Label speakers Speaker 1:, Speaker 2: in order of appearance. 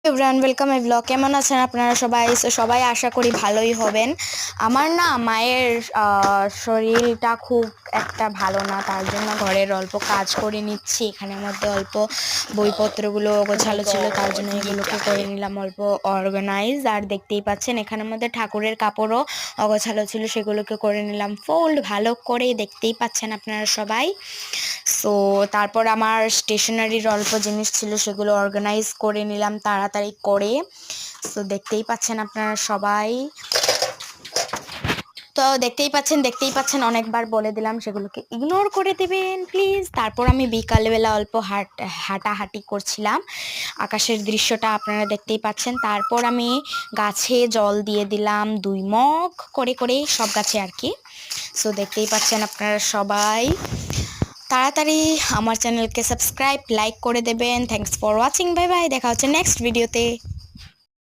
Speaker 1: Everyone welcome my blog. কেমন আছেন আপনারা সবাই? সবাই আশা করি ভালোই হবেন। আমার না মায়ের শরীরটা খুব একটা ভালো না, তার জন্য ঘরের অল্প কাজ করে নিচ্ছি। এখানের মধ্যে অল্প বইপত্রগুলো গোছালো ছিল, তার জন্য এগুলোকে করে নিলাম অল্প অর্গানাইজ। আর দেখতেই পাচ্ছেন এখানের মধ্যে ঠাকুরের কাপড়ও অগোছালো ছিল, সেগুলোকে করে নিলাম ফোল্ড ভালো করে, দেখতেই পাচ্ছেন আপনারা সবাই। সো তারপর আমার স্টেশনারির অল্প জিনিস ছিল, সেগুলো অর্গানাইজ করে নিলাম তাড়াতাড়ি করে। সো দেখতেই পাচ্ছেন আপনারা সবাই, তো দেখতেই পাচ্ছেন অনেকবার বলে দিলাম, সেগুলোকে ইগনোর করে দেবেন প্লিজ। তারপর আমি বিকালবেলা অল্প হাঁটাহাঁটি করছিলাম, আকাশের দৃশ্যটা আপনারা দেখতেই পাচ্ছেন। তারপর আমি গাছে জল দিয়ে দিলাম 2 মগ করে করে, সব গাছে আর কি। সো দেখতেই পাচ্ছেন আপনারা সবাই, তাড়াতাড়ি আমার চ্যানেলকে সাবস্ক্রাইব লাইক করে দেবেন। Thanks for watching, bye bye, দেখা হচ্ছে নেক্সট ভিডিওতে।